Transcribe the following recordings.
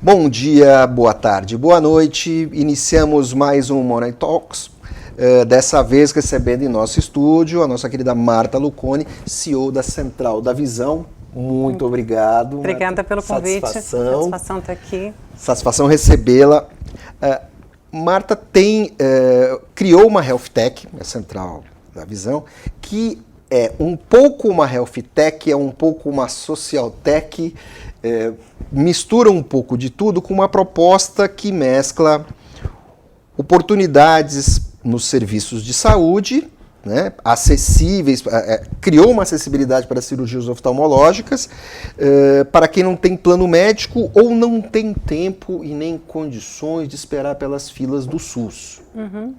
Bom dia, boa tarde, boa noite. Iniciamos mais um Money Talks. Dessa vez recebendo em nosso estúdio a nossa querida Marta Luconi, CEO da Central da Visão. Muito obrigado. Obrigada Marta. pelo convite. Satisfação estar aqui. Satisfação recebê-la. Marta criou uma Health Tech, a Central da Visão, que é um pouco uma Health Tech, é um pouco uma Social Tech, mistura um pouco de tudo com uma proposta que mescla oportunidades nos serviços de saúde, né, acessíveis, criou uma acessibilidade para cirurgias oftalmológicas, para quem não tem plano médico ou não tem tempo e nem condições de esperar pelas filas do SUS. Uhum.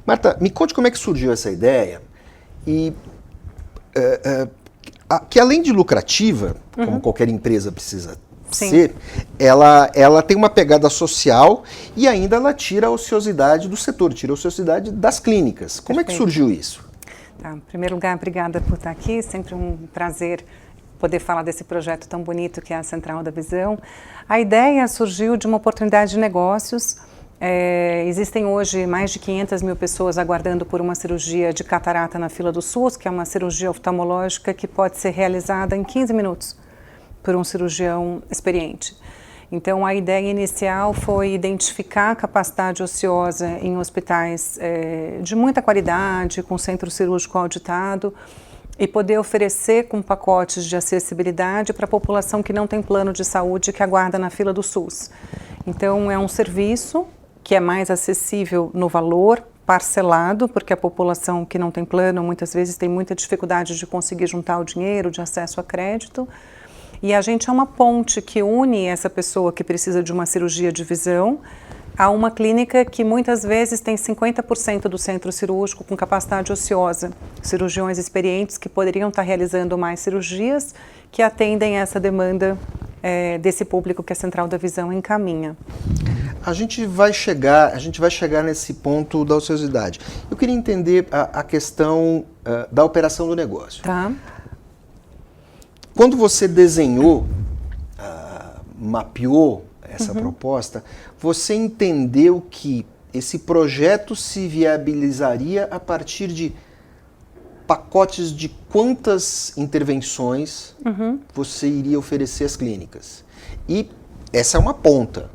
Marta, me conte como é que surgiu essa ideia e que além de lucrativa, como qualquer empresa precisa ser, ela tem uma pegada social e ainda ela tira a ociosidade do setor, tira a ociosidade das clínicas. Como é que surgiu isso? Tá, em primeiro lugar, obrigada por estar aqui, sempre um prazer poder falar desse projeto tão bonito que é a Central da Visão. A ideia surgiu de uma oportunidade de negócios. Existem hoje mais de 500 mil pessoas aguardando por uma cirurgia de catarata na fila do SUS, que é uma cirurgia oftalmológica que pode ser realizada em 15 minutos por um cirurgião experiente. Então, a ideia inicial foi identificar a capacidade ociosa em hospitais de muita qualidade, com centro cirúrgico auditado, e poder oferecer com pacotes de acessibilidade para a população que não tem plano de saúde que aguarda na fila do SUS. Então, é um serviço que é mais acessível no valor, parcelado, porque a população que não tem plano muitas vezes tem muita dificuldade de conseguir juntar o dinheiro, de acesso a crédito. E a gente é uma ponte que une essa pessoa que precisa de uma cirurgia de visão a uma clínica que muitas vezes tem 50% do centro cirúrgico com capacidade ociosa. Cirurgiões experientes que poderiam estar realizando mais cirurgias que atendem essa demanda desse público que a Central da Visão encaminha. A gente vai chegar nesse ponto da ociosidade. Eu queria entender a questão da operação do negócio. Tá. Quando você desenhou, mapeou essa proposta, você entendeu que esse projeto se viabilizaria a partir de pacotes de quantas intervenções você iria oferecer às clínicas. E essa é uma ponta.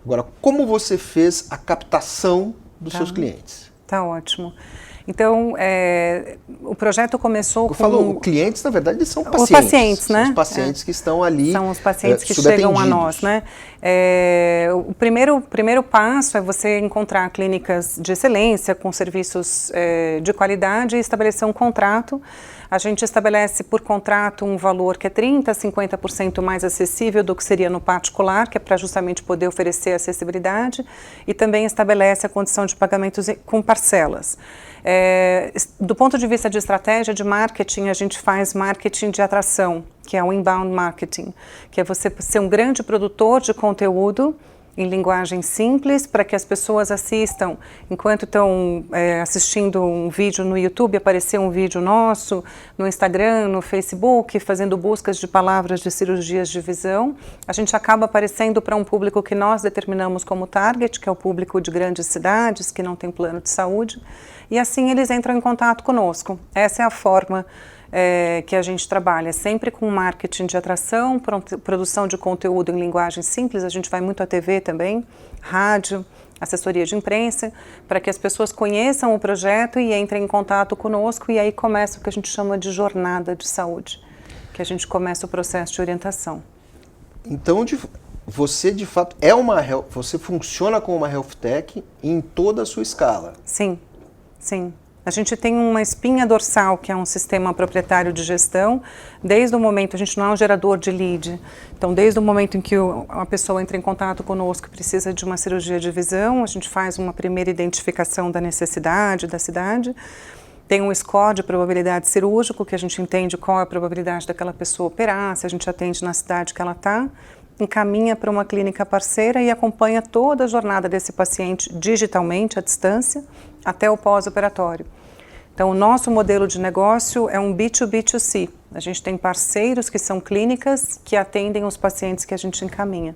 Agora, como você fez a captação dos seus clientes? Tá ótimo. Então, o projeto começou com... Falou, clientes, na verdade, são pacientes. Os pacientes, né? São os pacientes que estão ali. São os pacientes que chegam a nós, né? O primeiro passo é você encontrar clínicas de excelência, com serviços de qualidade e estabelecer um contrato. A gente estabelece por contrato um valor que é 30% a 50% mais acessível do que seria no particular, que é para justamente poder oferecer acessibilidade, e também estabelece a condição de pagamentos com parcelas. Do ponto de vista de estratégia de marketing, a gente faz marketing de atração, que é o inbound marketing, que é você ser um grande produtor de conteúdo em linguagem simples, para que as pessoas assistam, enquanto estão assistindo um vídeo no YouTube, aparecer um vídeo nosso, no Instagram, no Facebook, fazendo buscas de palavras de cirurgias de visão, a gente acaba aparecendo para um público que nós determinamos como target, que é o público de grandes cidades, que não tem plano de saúde, e assim eles entram em contato conosco. Essa é a forma que a gente trabalha, sempre com marketing de atração, produção de conteúdo em linguagem simples. A gente vai muito à TV também, rádio, assessoria de imprensa, para que as pessoas conheçam o projeto e entrem em contato conosco, e aí começa o que a gente chama de jornada de saúde, que a gente começa o processo de orientação. Então, você de fato você funciona como uma health tech em toda a sua escala? Sim, sim. A gente tem uma espinha dorsal, que é um sistema proprietário de gestão, desde o momento, a gente não é um gerador de lead, então desde o momento em que a pessoa entra em contato conosco e precisa de uma cirurgia de visão, a gente faz uma primeira identificação da necessidade da cidade, tem um score de probabilidade cirúrgico, que a gente entende qual é a probabilidade daquela pessoa operar, se a gente atende na cidade que ela está, encaminha para uma clínica parceira e acompanha toda a jornada desse paciente digitalmente, à distância, até o pós-operatório. Então, o nosso modelo de negócio é um B2B2C. A gente tem parceiros que são clínicas que atendem os pacientes que a gente encaminha.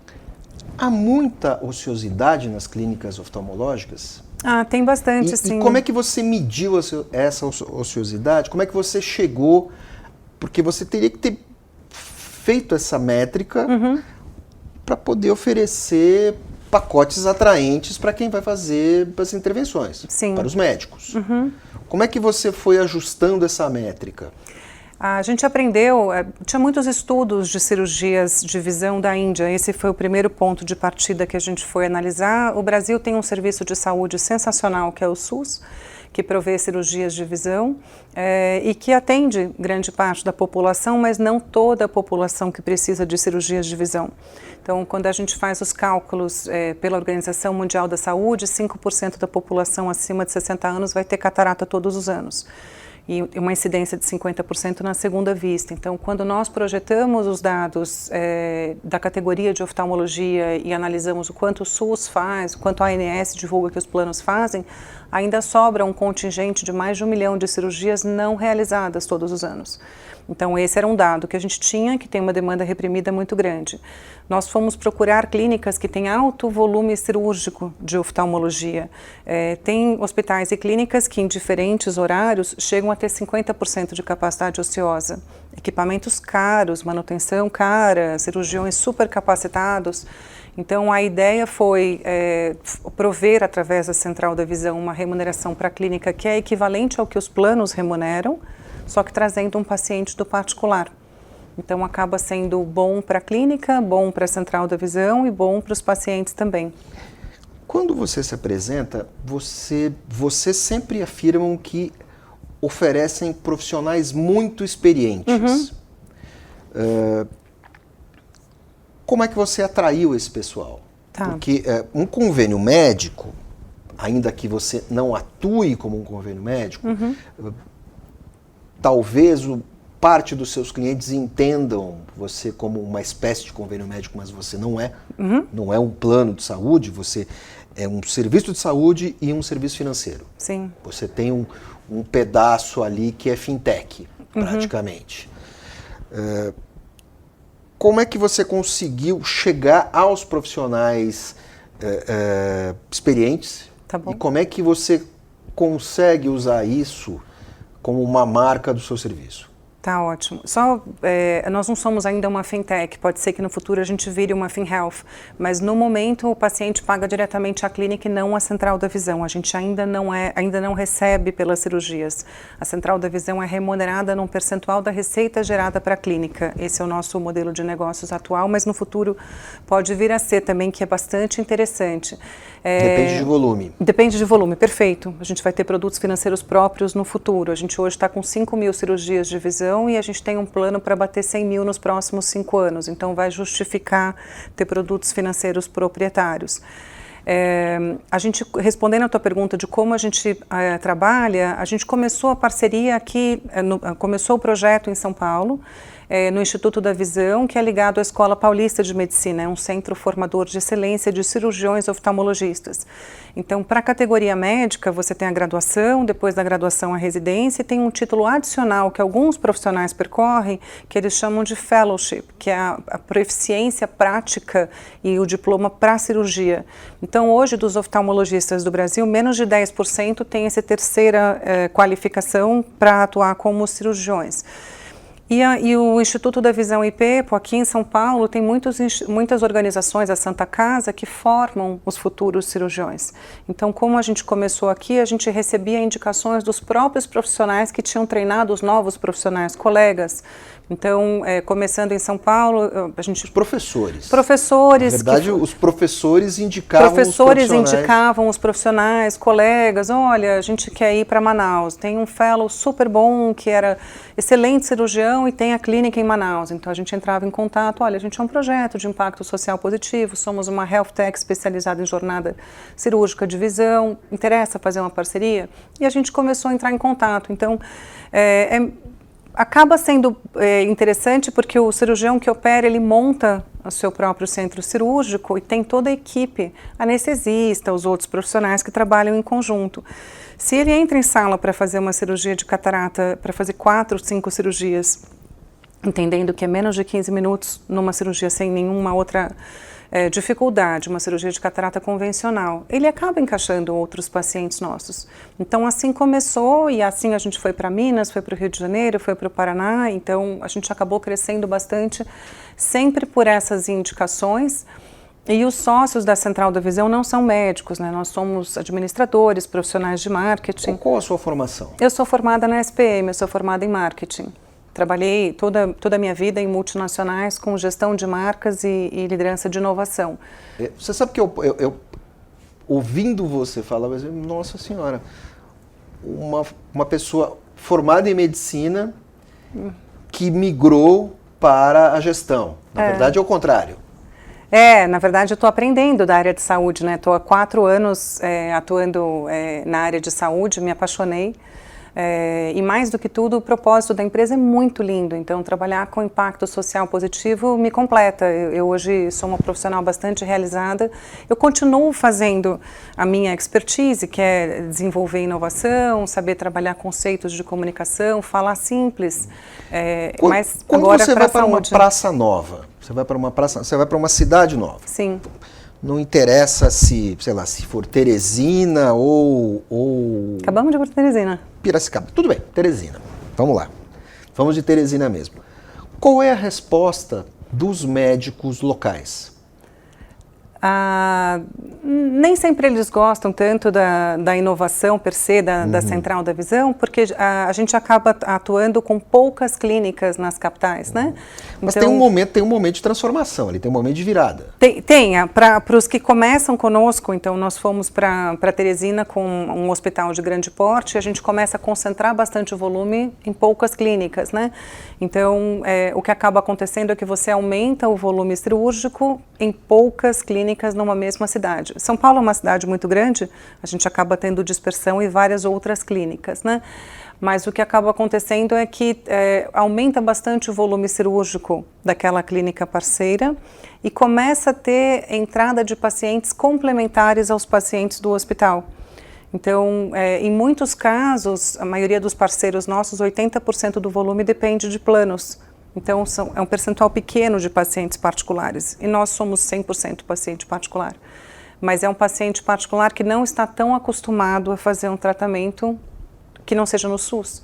Há muita ociosidade nas clínicas oftalmológicas? Tem bastante, sim. E como é que você mediu essa ociosidade? Como é que você chegou? Porque você teria que ter feito essa métrica para poder oferecer pacotes atraentes para quem vai fazer as intervenções, para os médicos. Como é que você foi ajustando essa métrica? A gente aprendeu, tinha muitos estudos de cirurgias de visão da Índia, esse foi o primeiro ponto de partida que a gente foi analisar. O Brasil tem um serviço de saúde sensacional, que é o SUS, que provê cirurgias de visão e que atende grande parte da população, mas não toda a população que precisa de cirurgias de visão. Então, quando a gente faz os cálculos pela Organização Mundial da Saúde, 5% da população acima de 60 anos vai ter catarata todos os anos. E uma incidência de 50% na segunda vista. Então, quando nós projetamos os dados da categoria de oftalmologia e analisamos o quanto o SUS faz, o quanto a ANS divulga que os planos fazem, ainda sobra um contingente de mais de 1 milhão de cirurgias não realizadas todos os anos. Então, esse era um dado que a gente tinha, que tem uma demanda reprimida muito grande. Nós fomos procurar clínicas que têm alto volume cirúrgico de oftalmologia. Tem hospitais e clínicas que, em diferentes horários, chegam a ter 50% de capacidade ociosa. Equipamentos caros, manutenção cara, cirurgiões super capacitados. Então, a ideia foi prover, através da Central da Visão, uma remuneração para a clínica que é equivalente ao que os planos remuneram, só que trazendo um paciente do particular. Então, acaba sendo bom para a clínica, bom para a Central da Visão e bom para os pacientes também. Quando você se apresenta, você sempre afirmam que oferecem profissionais muito experientes. Como é que você atraiu esse pessoal? Porque um convênio médico, ainda que você não atue como um convênio médico, talvez parte dos seus clientes entendam você como uma espécie de convênio médico, mas você não é. Não é um plano de saúde, você é um serviço de saúde e um serviço financeiro. Sim. Você tem um pedaço ali que é fintech, praticamente. Como é que você conseguiu chegar aos profissionais experientes? Tá bom. E como é que você consegue usar isso como uma marca do seu serviço? Tá ótimo. Nós não somos ainda uma fintech, pode ser que no futuro a gente vire uma FinHealth, mas no momento o paciente paga diretamente à clínica e não à Central da Visão. A gente ainda não recebe pelas cirurgias. A Central da Visão é remunerada num percentual da receita gerada para a clínica. Esse é o nosso modelo de negócios atual, mas no futuro pode vir a ser também, que é bastante interessante. Depende de volume. Depende de volume, perfeito. A gente vai ter produtos financeiros próprios no futuro. A gente hoje está com 5.000 cirurgias de visão e a gente tem um plano para bater 100.000 nos próximos 5 anos. Então, vai justificar ter produtos financeiros proprietários. A gente, respondendo a tua pergunta de como a gente trabalha, a gente começou a parceria aqui, começou o projeto em São Paulo, no Instituto da Visão, que é ligado à Escola Paulista de Medicina, é um centro formador de excelência de cirurgiões oftalmologistas. Então, para a categoria médica, você tem a graduação, depois da graduação a residência, e tem um título adicional que alguns profissionais percorrem, que eles chamam de fellowship, que é a proficiência prática e o diploma para cirurgia. Então, hoje, dos oftalmologistas do Brasil, menos de 10% tem essa terceira qualificação para atuar como cirurgiões. E o Instituto da Visão IPEPO, aqui em São Paulo, tem muitas organizações, a Santa Casa, que formam os futuros cirurgiões. Então, como a gente começou aqui, a gente recebia indicações dos próprios profissionais que tinham treinado os novos profissionais, colegas. Então, começando em São Paulo, a gente... Os professores. Professores. Na verdade, os professores indicavam os profissionais, colegas. Olha, a gente quer ir para Manaus. Tem um fellow super bom, que era excelente cirurgião e tem a clínica em Manaus. Então, a gente entrava em contato. Olha, a gente é um projeto de impacto social positivo, somos uma health tech especializada em jornada cirúrgica de visão. Interessa fazer uma parceria? E a gente começou a entrar em contato. Então, acaba sendo interessante porque o cirurgião que opera, ele monta o seu próprio centro cirúrgico e tem toda a equipe, anestesista, os outros profissionais que trabalham em conjunto. Se ele entra em sala para fazer uma cirurgia de catarata, para fazer 4, 5 cirurgias, entendendo que é menos de 15 minutos numa cirurgia sem nenhuma outra dificuldade, uma cirurgia de catarata convencional, ele acaba encaixando outros pacientes nossos. Então, assim começou, e assim a gente foi para Minas, foi para o Rio de Janeiro, foi para o Paraná, então a gente acabou crescendo bastante, sempre por essas indicações. E os sócios da Central da Visão não são médicos, né? Nós somos administradores, profissionais de marketing. Qual a sua formação? Eu sou formada na SPM, eu sou formada em marketing. Trabalhei toda a minha vida em multinacionais com gestão de marcas e liderança de inovação. Você sabe que eu ouvindo você falar, nossa senhora, uma pessoa formada em medicina que migrou para a gestão. Na verdade é o contrário. Na verdade eu estou aprendendo da área de saúde, né? Estou há 4 anos atuando na área de saúde, me apaixonei. E mais do que tudo, o propósito da empresa é muito lindo, então trabalhar com impacto social positivo me completa. Eu hoje sou uma profissional bastante realizada, eu continuo fazendo a minha expertise, que é desenvolver inovação, saber trabalhar conceitos de comunicação, falar simples, mas quando agora você vai para uma saúde. praça nova, você vai para uma cidade nova. Sim. Não interessa se, sei lá, se for Teresina ou... Acabamos de ir para Teresina. Piracicaba. Tudo bem, Teresina. Vamos lá. Vamos de Teresina mesmo. Qual é a resposta dos médicos locais? Nem sempre eles gostam tanto da inovação per se, da Central da Visão, porque a gente acaba atuando com poucas clínicas nas capitais, né? Mas então, tem um momento de transformação, ali tem um momento de virada. Para os que começam conosco, então nós fomos para Teresina com um hospital de grande porte, a gente começa a concentrar bastante o volume em poucas clínicas, né? Então, o que acaba acontecendo é que você aumenta o volume cirúrgico em poucas clínicas numa mesma cidade. São Paulo é uma cidade muito grande, a gente acaba tendo dispersão em várias outras clínicas, né? Mas o que acaba acontecendo é que aumenta bastante o volume cirúrgico daquela clínica parceira e começa a ter entrada de pacientes complementares aos pacientes do hospital. Então, em muitos casos, a maioria dos parceiros nossos, 80% do volume depende de planos. Então, é um percentual pequeno de pacientes particulares. E nós somos 100% paciente particular. Mas é um paciente particular que não está tão acostumado a fazer um tratamento que não seja no SUS.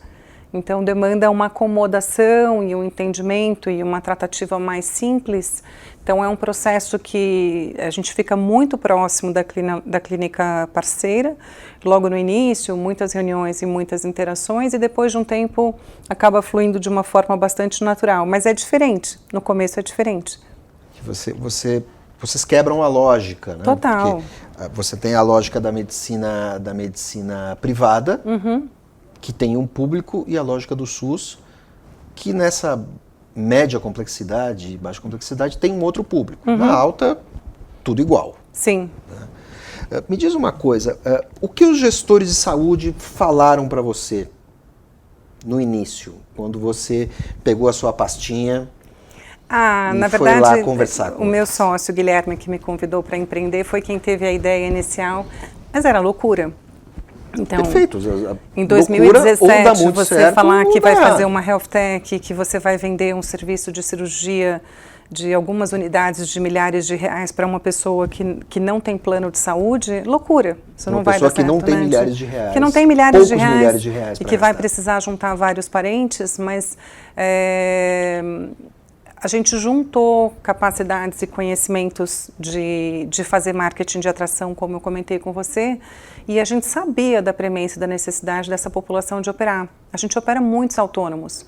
Então, demanda uma acomodação e um entendimento e uma tratativa mais simples. Então, é um processo que a gente fica muito próximo da clínica parceira, logo no início, muitas reuniões e muitas interações, e depois de um tempo acaba fluindo de uma forma bastante natural. Mas é diferente, no começo é diferente. Vocês quebram a lógica, né? Total. Porque você tem a lógica da medicina privada, que tem um público, e a lógica do SUS, que nessa média complexidade e baixa complexidade tem um outro público. Na alta, tudo igual. Sim. Me diz uma coisa, o que os gestores de saúde falaram para você no início, quando você pegou a sua pastinha na foi verdade, lá conversar com o meu sócio, Guilherme, que me convidou para empreender, foi quem teve a ideia inicial, mas era loucura. Então, perfeito. Em 2017, você certo, falar que vai fazer uma health tech, que você vai vender um serviço de cirurgia de algumas unidades de milhares de reais para uma pessoa que não tem plano de saúde, loucura. Isso não vai dar certo, que não tem né? milhares de reais. Que não tem milhares de reais e que vai precisar juntar vários parentes, mas a gente juntou capacidades e conhecimentos de fazer marketing de atração, como eu comentei com você, e a gente sabia da premência e da necessidade dessa população de operar. A gente opera muitos autônomos.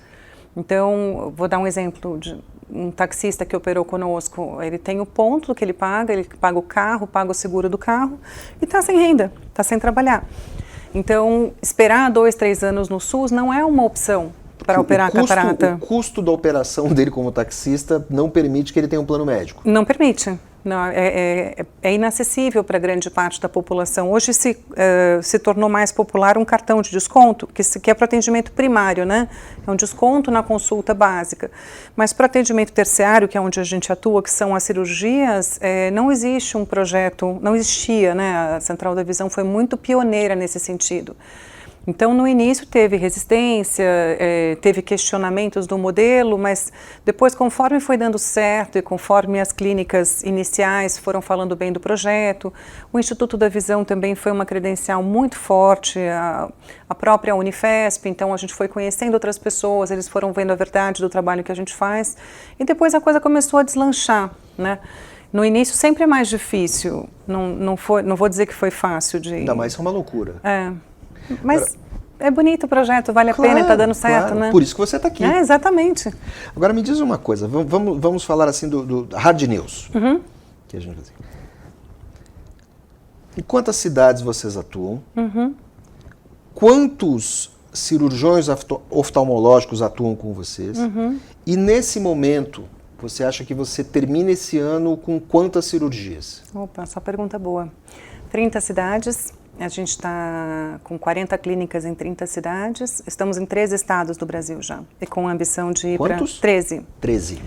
Então, vou dar um exemplo de um taxista que operou conosco. Ele tem o ponto que ele paga o carro, paga o seguro do carro e está sem renda, está sem trabalhar. Então, esperar 2, 3 anos no SUS não é uma opção para operar catarata. O custo da operação dele como taxista não permite que ele tenha um plano médico. Não permite. Não, é inacessível para grande parte da população. Hoje se tornou mais popular um cartão de desconto, que é para atendimento primário, né? É um desconto na consulta básica. Mas para atendimento terciário, que é onde a gente atua, que são as cirurgias, não existe um projeto, não existia, né? A Central da Visão foi muito pioneira nesse sentido. Então, no início teve resistência, teve questionamentos do modelo, mas depois, conforme foi dando certo e conforme as clínicas iniciais foram falando bem do projeto, o Instituto da Visão também foi uma credencial muito forte, a própria Unifesp, então a gente foi conhecendo outras pessoas, eles foram vendo a verdade do trabalho que a gente faz, e depois a coisa começou a deslanchar, né? No início sempre é mais difícil, não vou dizer que foi fácil de... Ainda mais é uma loucura. Mas é bonito o projeto, vale a pena, está dando certo, claro. Né? Por isso que você está aqui. Exatamente. Agora me diz uma coisa, vamos falar assim do hard news. Que a gente faz. Em quantas cidades vocês atuam? Quantos cirurgiões oftalmológicos atuam com vocês? E nesse momento, você acha que você termina esse ano com quantas cirurgias? Opa, essa pergunta é boa. 30 cidades. A gente está com 40 clínicas em 30 cidades. Estamos em 13 estados do Brasil já. E com a ambição de ir para 13. 13.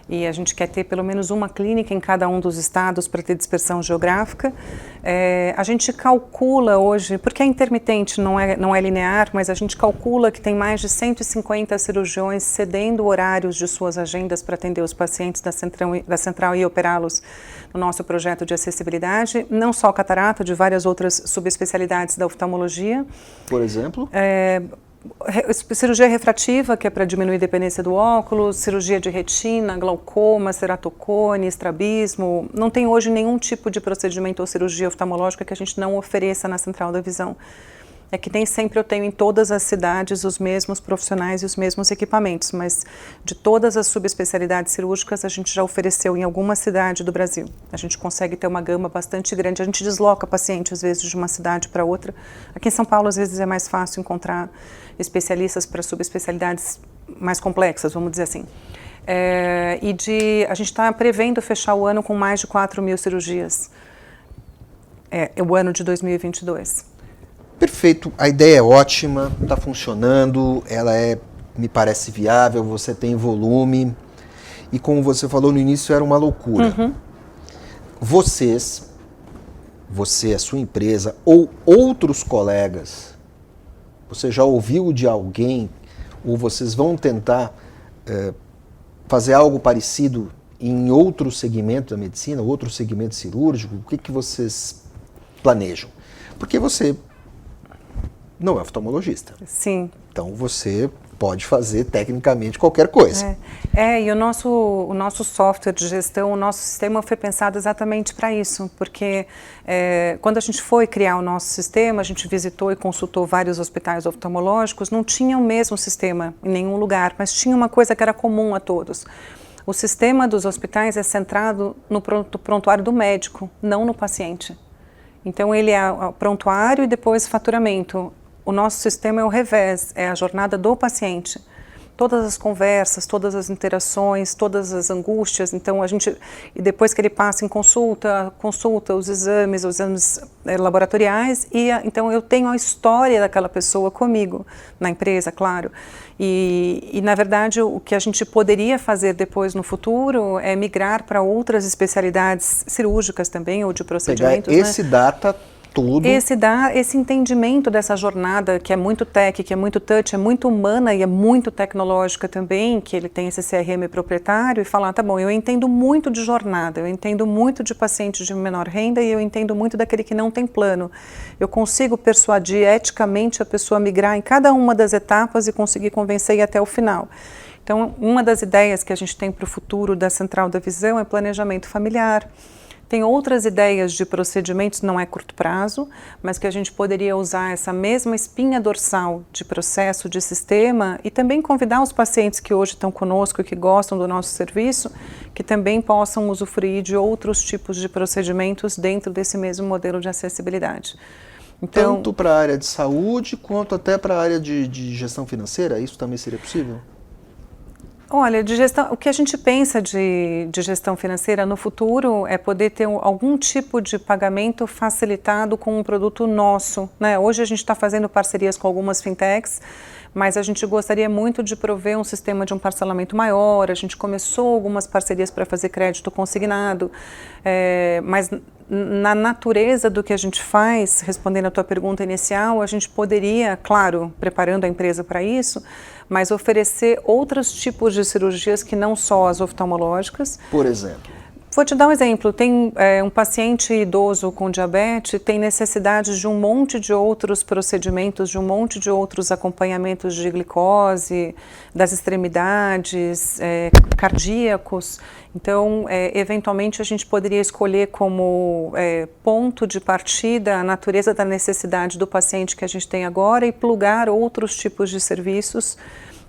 E a gente quer ter pelo menos uma clínica em cada um dos estados para ter dispersão geográfica. A gente calcula hoje, porque é intermitente, não é linear, mas a gente calcula que tem mais de 150 cirurgiões cedendo horários de suas agendas para atender os pacientes da central e operá-los no nosso projeto de acessibilidade, não só catarata, de várias outras subespecialidades da oftalmologia. Por exemplo? Cirurgia refrativa, que é para diminuir a dependência do óculos, cirurgia de retina, glaucoma, ceratocone, estrabismo. Não tem hoje nenhum tipo de procedimento ou cirurgia oftalmológica que a gente não ofereça na Central da Visão. É que nem sempre eu tenho em todas as cidades os mesmos profissionais e os mesmos equipamentos, mas de todas as subespecialidades cirúrgicas a gente já ofereceu em alguma cidade do Brasil. A gente consegue ter uma gama bastante grande, a gente desloca pacientes às vezes de uma cidade para outra. Aqui em São Paulo às vezes é mais fácil encontrar especialistas para subespecialidades mais complexas, vamos dizer assim. A gente está prevendo fechar o ano com mais de 4.000 cirurgias, o ano de 2022. Perfeito, a ideia é ótima, está funcionando, ela me parece viável, você tem volume e como você falou no início era uma loucura. Você, a sua empresa ou outros colegas, você já ouviu de alguém ou vocês vão tentar fazer algo parecido em outro segmento da medicina, outro segmento cirúrgico? O que vocês planejam? Porque você não é oftalmologista. Sim. Então você pode fazer tecnicamente qualquer coisa. E o nosso software de gestão, o nosso sistema foi pensado exatamente para isso, porque quando a gente foi criar o nosso sistema, a gente visitou e consultou vários hospitais oftalmológicos, não tinha o mesmo sistema em nenhum lugar, mas tinha uma coisa que era comum a todos. O sistema dos hospitais é centrado no prontuário do médico, não no paciente. Então ele é o prontuário e depois faturamento. O nosso sistema é o revés, é a jornada do paciente. Todas as conversas, todas as interações, todas as angústias. Então, e depois que ele passa em consulta os exames laboratoriais, então eu tenho a história daquela pessoa comigo, na empresa, claro. E na verdade, o que a gente poderia fazer depois no futuro é migrar para outras especialidades cirúrgicas também, ou de procedimentos. Pegar esse data tudo. Esse entendimento dessa jornada que é muito tech, que é muito touch, é muito humana e é muito tecnológica também, que ele tem esse CRM proprietário, e falar, tá bom, eu entendo muito de jornada, eu entendo muito de pacientes de menor renda e eu entendo muito daquele que não tem plano. Eu consigo persuadir eticamente a pessoa a migrar em cada uma das etapas e conseguir convencer e ir até o final. Então, uma das ideias que a gente tem para o futuro da Central da Visão é planejamento familiar. Tem outras ideias de procedimentos, não é curto prazo, mas que a gente poderia usar essa mesma espinha dorsal de processo, de sistema, e também convidar os pacientes que hoje estão conosco e que gostam do nosso serviço, que também possam usufruir de outros tipos de procedimentos dentro desse mesmo modelo de acessibilidade. Então, tanto para a área de saúde, quanto até para a área de gestão financeira, isso também seria possível? Olha, de gestão, o que a gente pensa de gestão financeira no futuro é poder ter algum tipo de pagamento facilitado com um produto nosso, né? Hoje a gente está fazendo parcerias com algumas fintechs, mas a gente gostaria muito de prover um sistema de um parcelamento maior. A gente começou algumas parcerias para fazer crédito consignado, mas na natureza do que a gente faz, respondendo a tua pergunta inicial, a gente poderia, claro, preparando a empresa para isso, mas oferecer outros tipos de cirurgias que não só as oftalmológicas. Por exemplo? Vou te dar um exemplo. Tem um paciente idoso com diabetes, tem necessidade de um monte de outros procedimentos, de um monte de outros acompanhamentos de glicose, das extremidades, cardíacos. Então, eventualmente, a gente poderia escolher como ponto de partida a natureza da necessidade do paciente que a gente tem agora e plugar outros tipos de serviços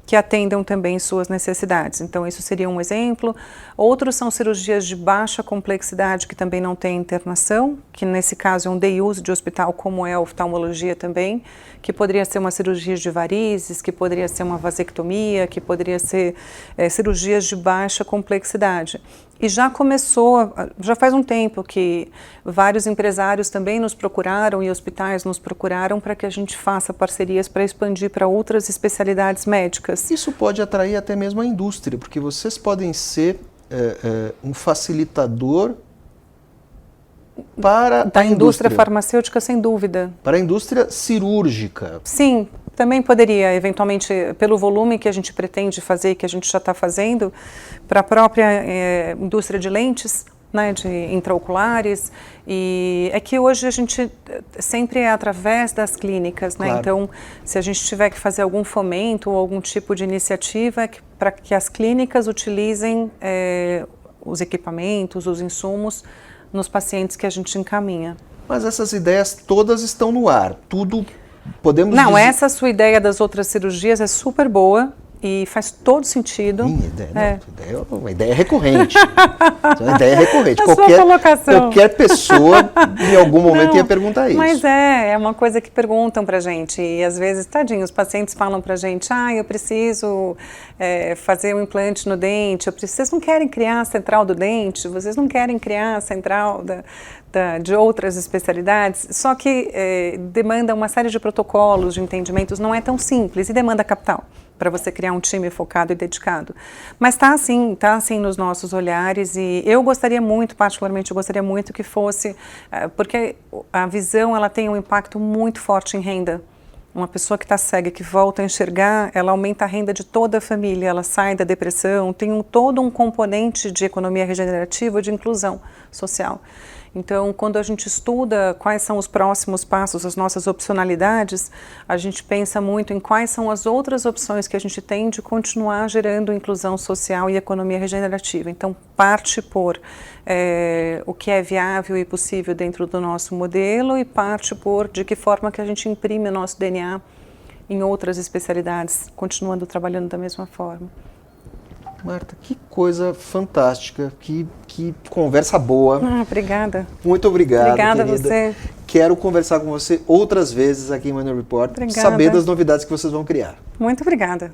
que atendam também suas necessidades. Então, isso seria um exemplo. Outros são cirurgias de baixa complexidade, que também não tem internação, que nesse caso é um day use de hospital, como é a oftalmologia também, que poderia ser uma cirurgia de varizes, que poderia ser uma vasectomia, que poderia ser cirurgias de baixa complexidade. E já começou, já faz um tempo que vários empresários também nos procuraram e hospitais nos procuraram para que a gente faça parcerias para expandir para outras especialidades médicas. Isso pode atrair até mesmo a indústria, porque vocês podem ser um facilitador para a indústria farmacêutica, sem dúvida. Para a indústria cirúrgica. Sim, também poderia, eventualmente, pelo volume que a gente pretende fazer, que a gente já está fazendo, para a própria indústria de lentes, né, de intraoculares. E é que hoje a gente sempre é através das clínicas, né? Claro. Então, se a gente tiver que fazer algum fomento ou algum tipo de iniciativa para que as clínicas utilizem os equipamentos, os insumos, nos pacientes que a gente encaminha. Mas essas ideias todas estão no ar, tudo podemos Não, dizer... essa sua ideia das outras cirurgias é super boa e faz todo sentido. Minha ideia, não, uma ideia recorrente. Uma ideia recorrente. Qualquer pessoa em algum momento ia perguntar isso. Mas é uma coisa que perguntam pra gente e às vezes, tadinho, os pacientes falam pra gente, eu preciso fazer um implante no dente, vocês não querem criar a central do dente, vocês não querem criar a central de outras especialidades, só que demanda uma série de protocolos, de entendimentos, não é tão simples e demanda capital para você criar um time focado e dedicado. Mas está assim nos nossos olhares e eu gostaria muito, particularmente, eu gostaria muito que fosse, porque a visão ela tem um impacto muito forte em renda. Uma pessoa que está cega, que volta a enxergar, ela aumenta a renda de toda a família, ela sai da depressão, tem todo um componente de economia regenerativa, de inclusão social. Então, quando a gente estuda quais são os próximos passos, as nossas opcionalidades, a gente pensa muito em quais são as outras opções que a gente tem de continuar gerando inclusão social e economia regenerativa. Então, parte por o que é viável e possível dentro do nosso modelo e parte por de que forma que a gente imprime o nosso DNA em outras especialidades, continuando trabalhando da mesma forma. Marta, que coisa fantástica, que conversa boa. Obrigada. Muito obrigado, Obrigada querida. A você. Quero conversar com você outras vezes aqui em Money Report, saber das novidades que vocês vão criar. Muito obrigada.